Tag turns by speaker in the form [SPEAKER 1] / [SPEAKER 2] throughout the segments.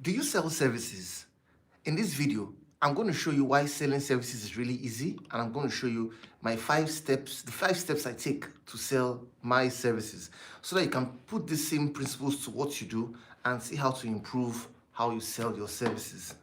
[SPEAKER 1] Do you sell services? In this video, I'm going to show you why selling services is really easy, and I'm going to show you my 5 steps, the 5 steps I take to sell my services, so that you can put the same principles to what you do and see how to improve how you sell your services.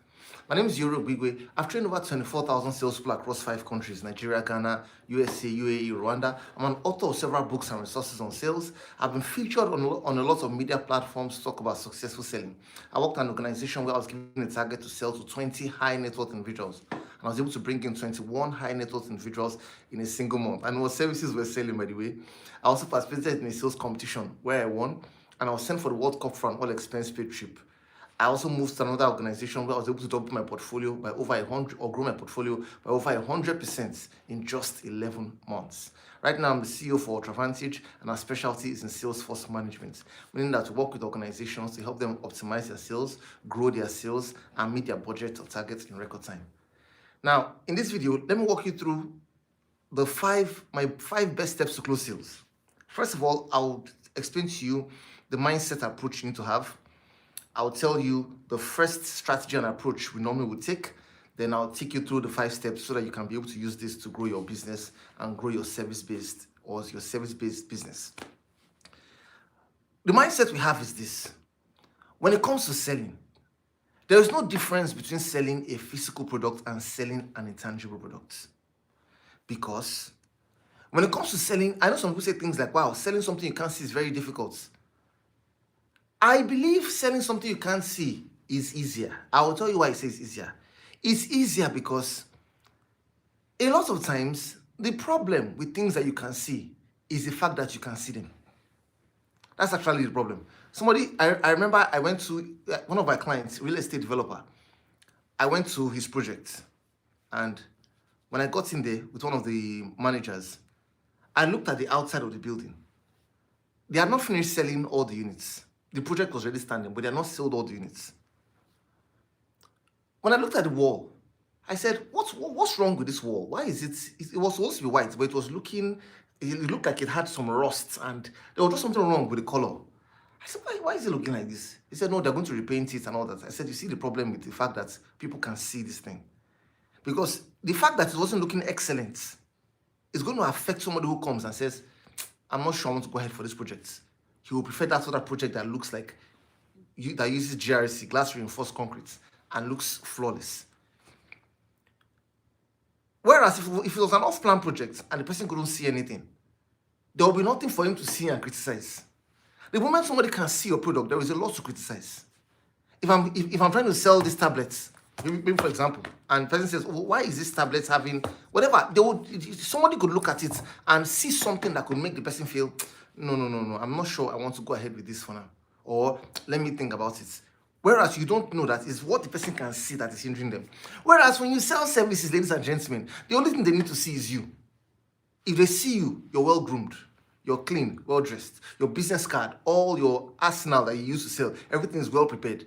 [SPEAKER 1] My name is Iyore. I've trained over 24,000 salespeople across 5 countries: Nigeria, Ghana, USA, UAE, Rwanda. I'm an author of several books and resources on sales. I've been featured on a lot of media platforms to talk about successful selling. I worked at an organization where I was given a target to sell to 20 high net worth individuals, and I was able to bring in 21 high net worth individuals in a single month. And what services were selling, by the way. I also participated in a sales competition where I won, and I was sent for the World Cup for an all-expense paid trip. I also moved to another organization where I was able to double my portfolio by over 100, or grow my portfolio by over 100% in just 11 months. Right now, I'm the CEO for UltraVantage, and our specialty is in Salesforce management, meaning that we work with organizations to help them optimize their sales, grow their sales, and meet their budget or targets in record time. Now, in this video, let me walk you through my 5 best steps to close sales. First of all, I'll explain to you the mindset approach you need to have. I'll tell you the first strategy and approach we normally would take. Then I'll take you through the 5 steps so that you can be able to use this to grow your business and grow your service-based business. The mindset we have is this. When it comes to selling, there is no difference between selling a physical product and selling an intangible product. Because when it comes to selling, I know some people say things like, wow, selling something you can't see is very difficult. I believe selling something you can't see is easier. I will tell you why I say it's easier. It's easier because a lot of times the problem with things that you can see is the fact that you can see them. That's actually the problem. I remember I went to one of my clients, real estate developer. I went to his project, and when I got in there with one of the managers, I looked at the outside of the building. They had not finished selling all the units. The project was already standing, but they had not sold all the units. When I looked at the wall, I said, what's wrong with this wall? Why is it was supposed to be white, but it looked like it had some rust, and there was just something wrong with the color. I said, why is it looking like this? He said, no, they're going to repaint it and all that. I said, you see the problem with the fact that people can see this thing? Because the fact that it wasn't looking excellent is going to affect somebody who comes and says, I'm not sure I want to go ahead for this project. He will prefer that other project that looks like, that uses GRC, glass reinforced concrete, and looks flawless. Whereas if it was an off-plan project and the person couldn't see anything, there will be nothing for him to see and criticize. The moment somebody can see your product, there is a lot to criticize. If I'm trying to sell these tablets, maybe for example, and the person says, oh, why is this tablet having whatever? Somebody could look at it and see something that could make the person feel, no, I'm not sure I want to go ahead with this for now. Or let me think about it. Whereas you don't know that is what the person can see that is hindering them. Whereas when you sell services, ladies and gentlemen, the only thing they need to see is you. If they see you, you're well-groomed, you're clean, well-dressed, your business card, all your arsenal that you use to sell, everything is well-prepared.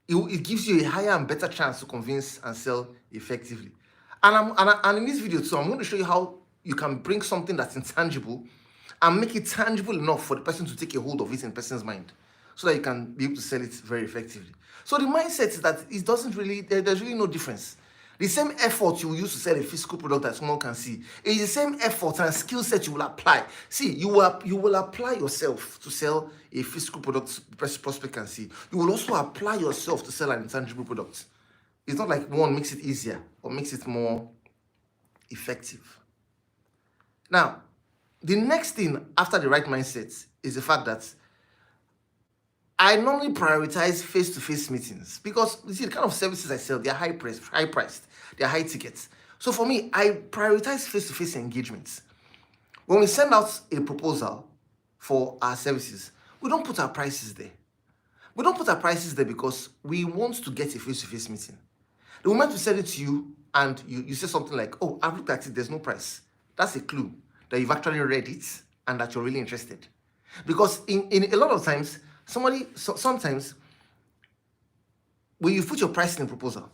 [SPEAKER 1] It gives you a higher and better chance to convince and sell effectively. And in this video too, I'm going to show you how you can bring something that's intangible and make it tangible enough for the person to take a hold of it in the person's mind, so that you can be able to sell it very effectively. So the mindset is that there's really no difference. The same effort you will use to sell a physical product that someone can see is the same effort and skill set you will apply. See, you will apply yourself to sell a physical product prospect can see. You will also apply yourself to sell an intangible product. It's not like one makes it easier or makes it more effective. Now, the next thing after the right mindset is the fact that I normally prioritize face-to-face meetings, because you see the kind of services I sell, they're high-priced, they're high tickets. So for me, I prioritize face-to-face engagements. When we send out a proposal for our services, we don't put our prices there. We don't put our prices there because we want to get a face-to-face meeting. The moment we send it to you and you say something like, oh, I've looked at it, there's no price, that's a clue that you've actually read it and that you're really interested. Because in a lot of times, sometimes when you put your price in a proposal,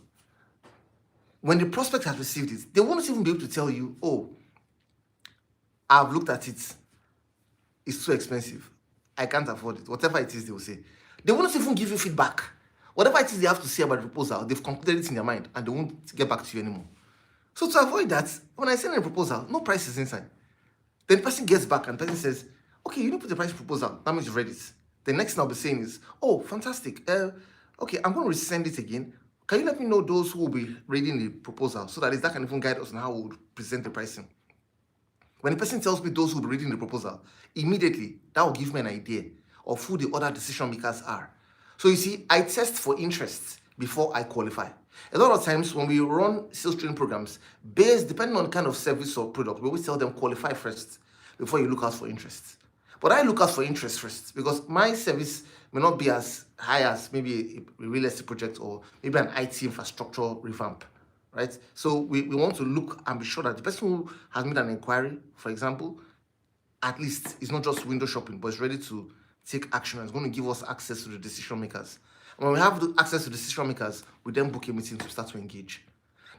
[SPEAKER 1] when the prospect has received it, they won't even be able to tell you, oh, I've looked at it, it's too expensive, I can't afford it, whatever it is they will say. They won't even give you feedback Whatever it is they have to say about the proposal, they've concluded it in their mind and they won't get back to you anymore. So to avoid that, when I send a proposal, no price is inside. Then the person gets back and the person says, okay, you didn't put the price proposal. That means you've read it. The next thing I'll be saying is, oh, fantastic. Okay, I'm going to resend it again. Can you let me know those who will be reading the proposal so that that can even guide us on how we'll present the pricing? When the person tells me those who will be reading the proposal, immediately that will give me an idea of who the other decision makers are. So you see, I test for interest before I qualify. A lot of times when we run sales training programs, depending on the kind of service or product, we always tell them qualify first before you look out for interest. But I look out for interest first because my service may not be as high as maybe a real estate project or maybe an IT infrastructure revamp, right? So we want to look and be sure that the person who has made an inquiry, for example, at least is not just window shopping, but is ready to take action and is going to give us access to the decision makers. And when we have the access to the decision makers, we then book a meeting to start to engage.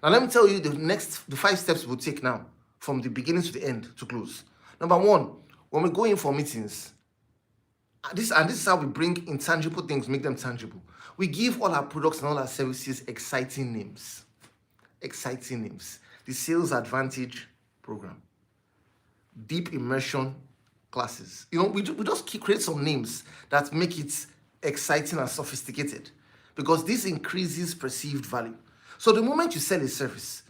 [SPEAKER 1] Now, let me tell you the 5 steps we'll take now from the beginning to the end to close. Number 1, when we go in for meetings, this is how we bring intangible things, make them tangible. We give all our products and all our services exciting names. Exciting names. The Sales Advantage Program. Deep Immersion classes. We just create some names that make it exciting and sophisticated because this increases perceived value. So the moment you sell a service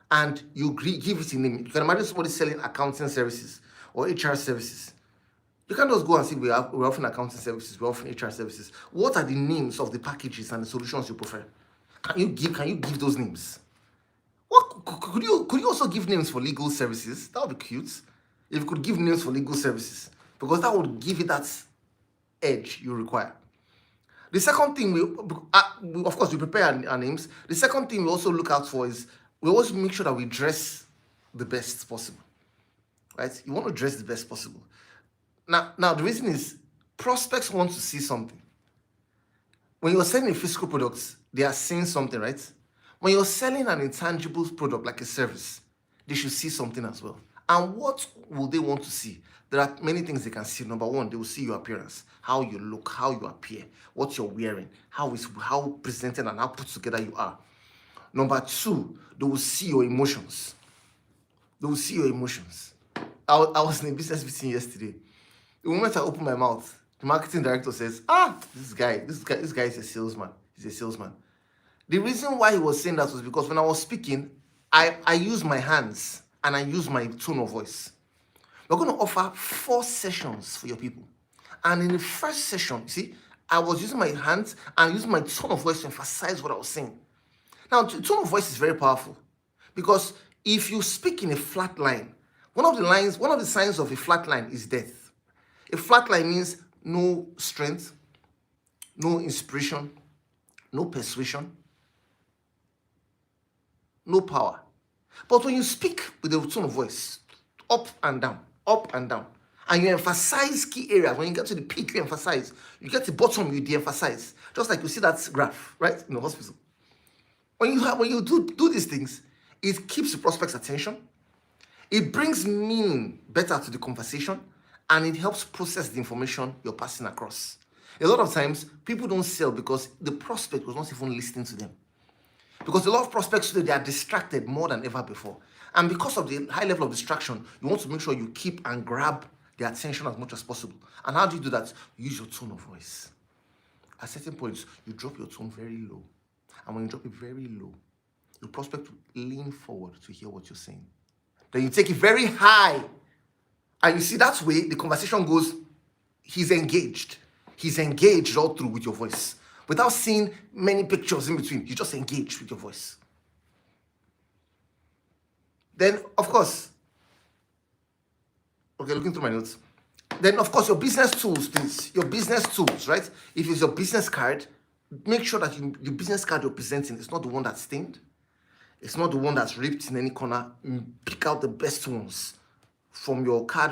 [SPEAKER 1] and you give it a name, you can imagine somebody selling accounting services or HR services. You can't just go and say we're offering accounting services, we're offering HR services. What are the names of the packages and the solutions you prefer? Can you give those names? What could you also give names for legal services? That would be cute. If you could give names for legal services, because that would give it that edge you require. The second thing of course, we prepare our names. The second thing we also look out for is we always make sure that we dress the best possible, right? You want to dress the best possible. Now the reason is prospects want to see something. When you're selling a physical product, they are seeing something, right? When you're selling an intangible product like a service, they should see something as well. And what will they want to see? There are many things they can see. Number 1, they will see your appearance, how you look, how you appear, what you're wearing, how presented and how put together you are. Number 2, they will see your emotions. They will see your emotions. I was in a business meeting yesterday. The moment I opened my mouth, the marketing director says, this guy is a salesman. He's a salesman. The reason why he was saying that was because when I was speaking, I use my hands and I use my tone of voice. We're going to offer 4 sessions for your people. And in the first session, you see, I was using my hands and using my tone of voice to emphasize what I was saying. Now, tone of voice is very powerful because if you speak in a flat line, one of the signs of a flat line is death. A flat line means no strength, no inspiration, no persuasion, no power. But when you speak with a tone of voice, up and down, and you emphasize key areas, when you get to the peak, you emphasize. You get to the bottom, you de-emphasize. Just like you see that graph, right, in the hospital. When you do these things, it keeps the prospect's attention, it brings meaning better to the conversation, and it helps process the information you're passing across. A lot of times, people don't sell because the prospect was not even listening to them. Because a lot of prospects today, they are distracted more than ever before. And because of the high level of distraction, you want to make sure you keep and grab their attention as much as possible. And how do you do that? Use your tone of voice. At certain points, you drop your tone very low. And when you drop it very low, the prospect will lean forward to hear what you're saying. Then you take it very high. And you see that way, the conversation goes, he's engaged. He's engaged all through with your voice. Without seeing many pictures in between, you just engage with your voice. Then, of course, okay, looking through my notes. Then, of course, your business tools, please. Your business tools, right? If it's your business card, make sure that the business card you're presenting is not the one that's stained. It's not the one that's ripped in any corner. Pick out the best ones from your card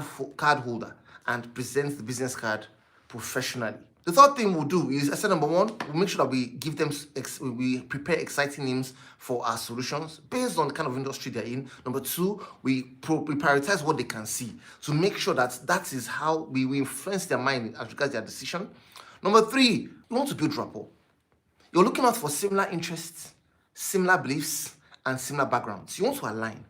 [SPEAKER 1] holder and present the business card professionally. The third thing we'll do is, I said, number 1, we'll make sure that we prepare exciting names for our solutions based on the kind of industry they're in. Number 2, we prioritize what they can see to make sure that is how we influence their mind as regards their decision. Number 3, we want to build rapport. You're looking out for similar interests, similar beliefs, and similar backgrounds. You want to align.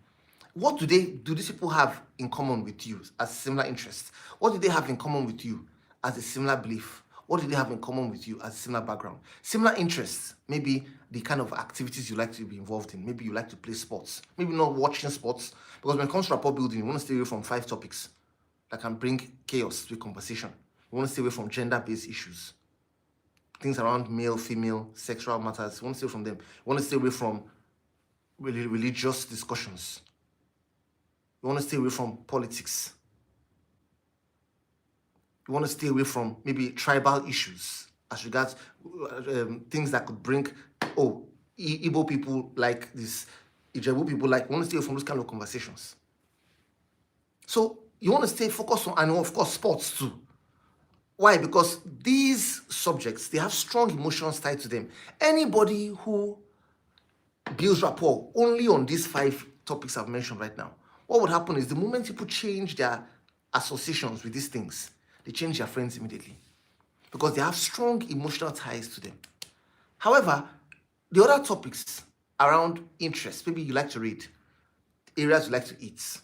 [SPEAKER 1] What do these people have in common with you as similar interests? What do they have in common with you as a similar belief? What do they have in common with you as a similar background? Similar interests, maybe the kind of activities you like to be involved in. Maybe you like to play sports. Maybe not watching sports, because when it comes to rapport building, you want to stay away from 5 topics that can bring chaos to a conversation. You want to stay away from gender-based issues, things around male, female, sexual matters. You want to stay away from them. You want to stay away from religious discussions. You want to stay away from politics. You want to stay away from maybe tribal issues as regards things that could bring, Igbo people like this, Ijebu people like, you want to stay away from those kind of conversations. So you want to stay focused on, and of course, sports too. Why? Because these subjects, they have strong emotions tied to them. Anybody who builds rapport only on these 5 topics I've mentioned right now, what would happen is the moment people change their associations with these things, they change their friends immediately because they have strong emotional ties to them. However, the other topics around interest, maybe you like to read, areas you like to eat,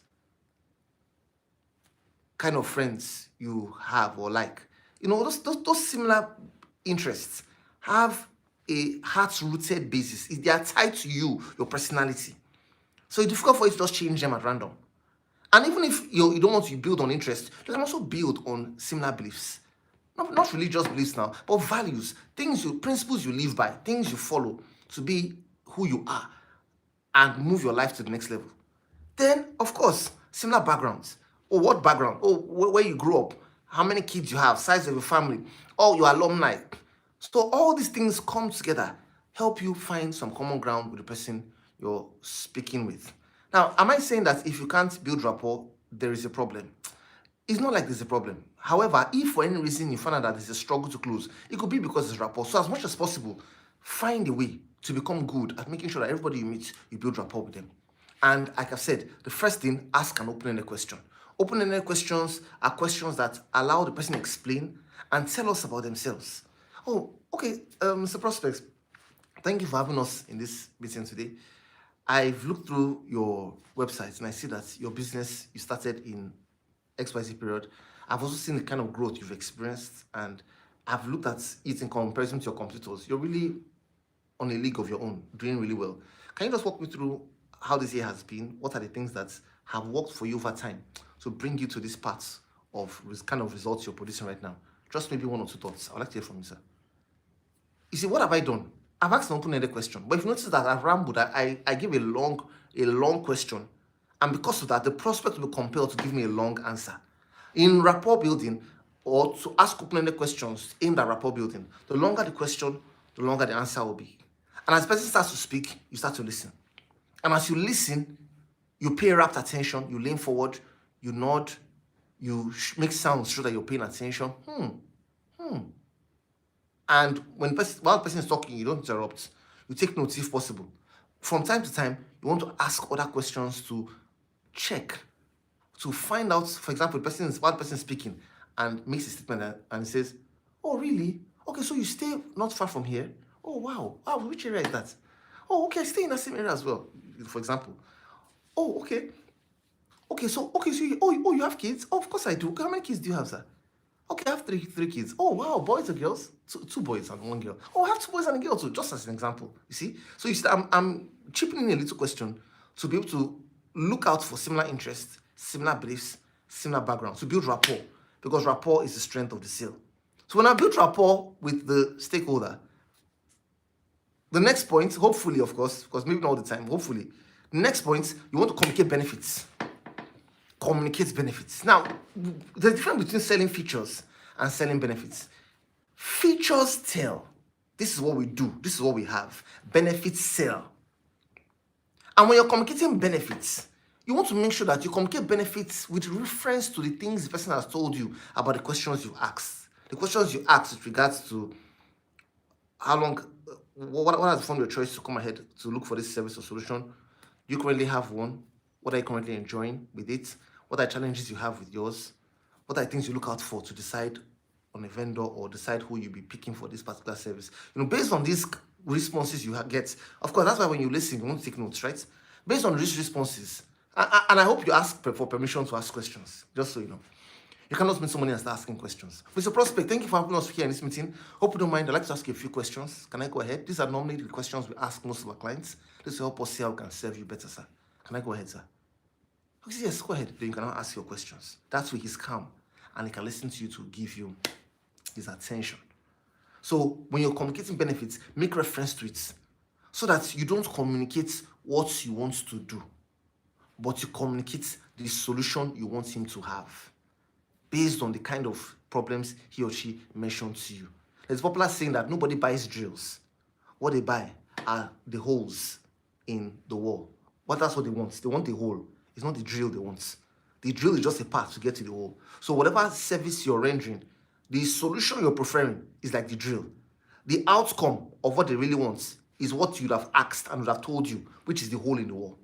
[SPEAKER 1] kind of friends you have or like, those similar interests have a heart-rooted basis. They are tied to you, your personality. So it's difficult for you to just change them at random. And even if you don't want to build on interest, you can also build on similar beliefs. Not religious beliefs now, but values, principles you live by, things you follow to be who you are and move your life to the next level. Then, of course, similar backgrounds. What background? Where you grew up, how many kids you have, size of your family, your alumni. So all these things come together, help you find some common ground with the person you're speaking with. Now, am I saying that if you can't build rapport, there is a problem? It's not like there's a problem. However, if for any reason you find out that there's a struggle to close, it could be because it's rapport. So as much as possible, find a way to become good at making sure that everybody you meet, you build rapport with them. And like I've said, the first thing, ask an open-ended question. Open-ended questions are questions that allow the person to explain and tell us about themselves. Oh, okay, Mr. Prospects, thank you for having us in this meeting today. I've looked through your website and I see that your business, you started in XYZ period. I've also seen the kind of growth you've experienced, and I've looked at it in comparison to your competitors. You're really on a league of your own, doing really well. Can you just walk me through how this year has been? What are the things that have worked for you over time to bring you to this part of this kind of results you're producing right now? Just maybe 1 or 2 thoughts. I'd like to hear from you, sir. You see, what have I done? I've asked an open-ended question, but if you notice that I've rambled, I give a long question, and because of that, the prospect will be compelled to give me a long answer. In rapport building, or to ask open-ended questions aimed at rapport building, the longer the question, the longer the answer will be. And as the person starts to speak, you start to listen. And as you listen, you pay rapt attention, you lean forward, you nod, you make sounds so that you're paying attention. And while the person is talking, you don't interrupt. You take notes if possible. From time to time, you want to ask other questions to check, to find out, for example, while the person is speaking and makes a statement and says, oh, really? Okay, so you stay not far from here? Oh, wow. Which area is that? Oh, okay, I stay in that same area as well, for example. Oh, okay. So you have kids? Oh, of course I do. How many kids do you have, sir? Okay, I have three kids. Oh, wow, boys or girls? Two boys and 1 girl. Oh, I have 2 boys and a girl too, just as an example. You see? So you see, I'm chipping in a little question to be able to look out for similar interests, similar beliefs, similar backgrounds, to build rapport, because rapport is the strength of the sale. So when I build rapport with the stakeholder, the next point, hopefully, of course, because maybe not all the time, hopefully, the next point, you want to communicate benefits. Communicate benefits. Now, the difference between selling features and selling benefits. Features tell. This is what we do. This is what we have. Benefits sell. And when you're communicating benefits, you want to make sure that you communicate benefits with reference to the things the person has told you about the questions you asked. The questions you asked with regards to how long, what has formed your choice to come ahead to look for this service or solution. Do you currently have one? What are you currently enjoying with it? What are challenges you have with yours? What are things you look out for to decide on a vendor or decide who you'll be picking for this particular service. Based on these responses you get, of course, that's why when you listen, you want to take notes, right? Based on these responses, and I hope you ask for permission to ask questions, just so you know. You cannot meet somebody and start asking questions. Mr. Prospect, thank you for having us here in this meeting. Hope you don't mind. I'd like to ask you a few questions. Can I go ahead? These are normally the questions we ask most of our clients. This will help us see how we can serve you better, sir. Can I go ahead, sir? Okay, yes, go ahead. Then you can now ask your questions. That's where he's calm and he can listen to you to give you his attention. So when you're communicating benefits, make reference to it so that you don't communicate what you want to do, but you communicate the solution you want him to have based on the kind of problems he or she mentioned to you. There's a popular saying that nobody buys drills. What they buy are the holes in the wall. That's what they want. They want the hole. It's not the drill they want. The drill is just a path to get to the hole. So whatever service you're rendering, the solution you're preferring is like the drill. The outcome of what they really want is what you'd have asked and would have told you, which is the hole in the wall.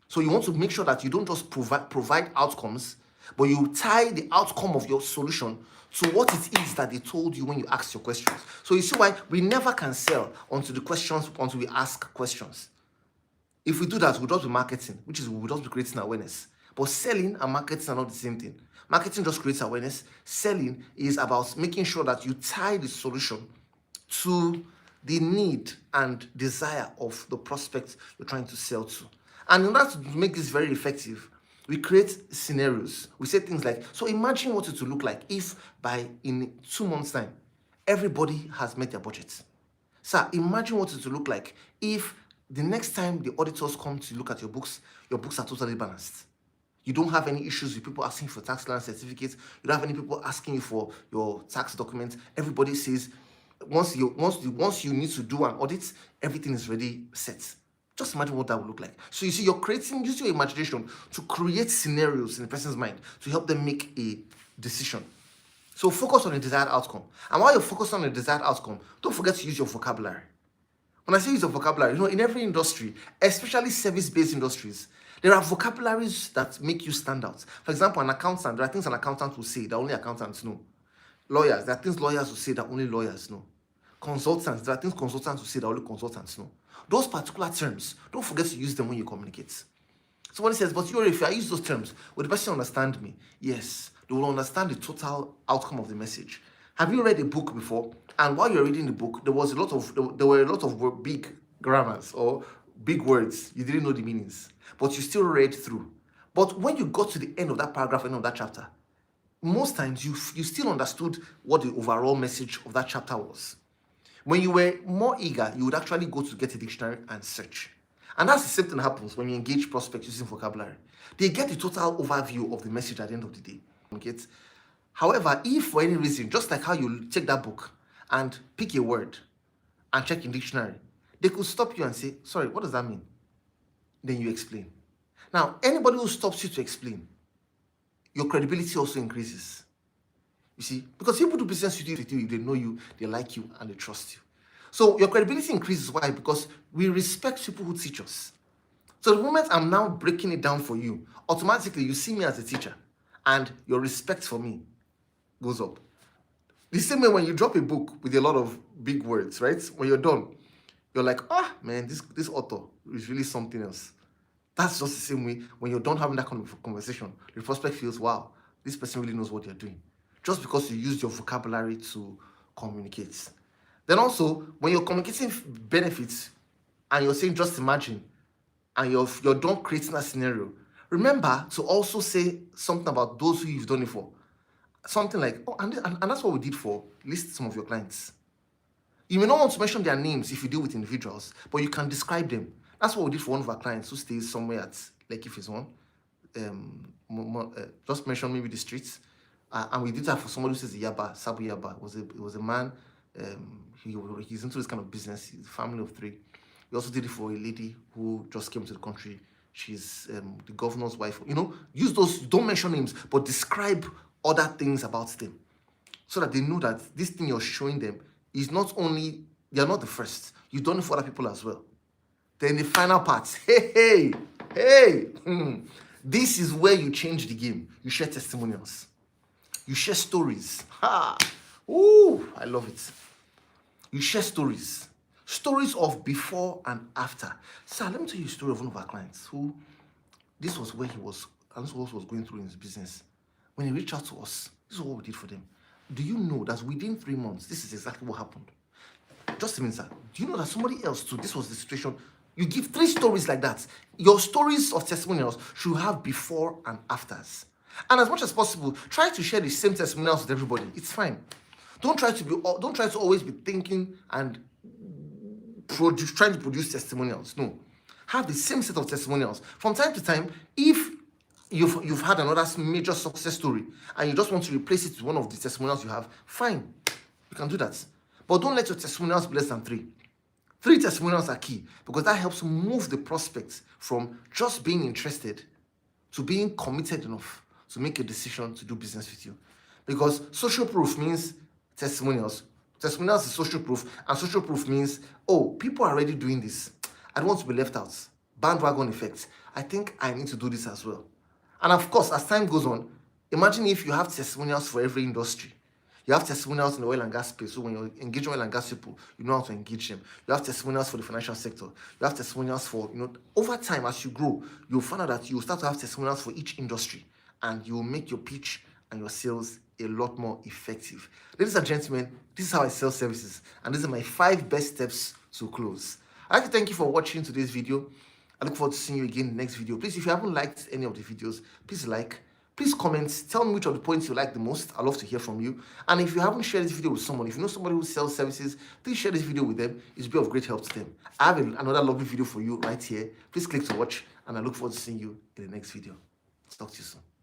[SPEAKER 1] So you want to make sure that you don't just provide outcomes, but you tie the outcome of your solution to what it is that they told you when you asked your questions. So you see why we never can sell until we ask questions. If we do that, we'll just be marketing, which is we'll just be creating awareness. But selling and marketing are not the same thing. Marketing just creates awareness. Selling is about making sure that you tie the solution to the need and desire of the prospect you're trying to sell to. And in order to make this very effective, we create scenarios. We say things like, so imagine what it would look like if in 2 months' time, everybody has met their budget. Sir, imagine what it would look like if the next time the auditors come to look at your books are totally balanced. You don't have any issues with people asking for tax land certificates. You don't have any people asking you for your tax documents. Everybody says, once you need to do an audit, everything is already set. Just imagine what that would look like. So you see, use your imagination to create scenarios in the person's mind to help them make a decision. So focus on the desired outcome. And while you're focused on the desired outcome, don't forget to use your vocabulary. When I say use your vocabulary, in every industry, especially service-based industries, there are vocabularies that make you stand out. For example, an accountant, there are things an accountant will say that only accountants know. Lawyers, there are things lawyers will say that only lawyers know. Consultants, there are things consultants will say that only consultants know. Those particular terms, don't forget to use them when you communicate. So when he says, but Iyore, if I use those terms, will the person understand me? Yes, they will understand the total outcome of the message. Have you read a book before? And while you're reading the book, there were a lot of big grammars or big words. You didn't know the meanings, but you still read through. But when you got to the end of that paragraph, end of that chapter, most times you still understood what the overall message of that chapter was. When you were more eager, you would actually go to get a dictionary and search. And that's the same thing that happens when you engage prospects using vocabulary. They get the total overview of the message at the end of the day. Okay? However, if for any reason, just like how you take that book and pick a word and check in dictionary, they could stop you and say, sorry, what does that mean? Then you explain. Now, anybody who stops you to explain, your credibility also increases. You see, because people do business with you, they know you, they like you, and they trust you. So your credibility increases. Why? Because we respect people who teach us. So the moment I'm now breaking it down for you, automatically you see me as a teacher, and your respect for me goes up. The same way when you drop a book with a lot of big words, right? When you're done, you're like, man, this author is really something else. That's just the same way when you're done having that kind of conversation, the prospect feels, wow, this person really knows what you're doing. Just because you used your vocabulary to communicate. Then also, when you're communicating benefits and you're saying just imagine, and you're done creating a scenario, remember to also say something about those who you've done it for. Something like, and that's what we did for list some of your clients. You may not want to mention their names if you deal with individuals, but you can describe them. That's what we did for one of our clients who stays somewhere at Lekki Phase 1. Just mention maybe the streets. And we did that for somebody who says Yaba, Sabu Yaba. It was a man, he's into this kind of business. He's a family of 3. We also did it for a lady who just came to the country. She's the governor's wife. Use those, don't mention names, but describe other things about them so that they know that this thing you're showing them is not only, you're not the first, you've done it for other people as well. Then the final part, hey, this is where you change the game. You share testimonials. You share stories. Oh, I love it. You share stories. Stories of before and after. Sir, let me tell you a story of one of our clients who, this was where he was, and this was what was going through in his business. When he reached out to us, this is what we did for them. Do you know that within 3 months, this is exactly what happened? Just a minute, sir. Do you know that somebody else too, this was the situation? You give 3 stories like that. Your stories of testimonials should have before and afters. And as much as possible, try to share the same testimonials with everybody. It's fine. Don't try to always be thinking and trying to produce testimonials. No. Have the same set of testimonials. From time to time, if you've had another major success story and you just want to replace it with one of the testimonials you have, fine. You can do that. But don't let your testimonials be less than 3. 3 testimonials are key because that helps move the prospects from just being interested to being committed enough to make a decision to do business with you. Because social proof means testimonials. Testimonials is social proof, and social proof means, oh, people are already doing this. I don't want to be left out. Bandwagon effect. I think I need to do this as well. And of course, as time goes on, imagine if you have testimonials for every industry. You have testimonials in the oil and gas space. So when you're engaging oil and gas people, you know how to engage them. You have testimonials for the financial sector. You have testimonials for, over time as you grow, you'll find out that you'll start to have testimonials for each industry. And you'll make your pitch and your sales a lot more effective. Ladies and gentlemen, this is how I sell services. And these are my 5 best steps to close. I'd like to thank you for watching today's video. I look forward to seeing you again in the next video. Please, if you haven't liked any of the videos, please like. Please comment, tell me which of the points you like the most. I'd love to hear from you. And if you haven't shared this video with someone, if you know somebody who sells services, please share this video with them. It will be of great help to them. I have another lovely video for you right here. Please click to watch, and I look forward to seeing you in the next video. Talk to you soon.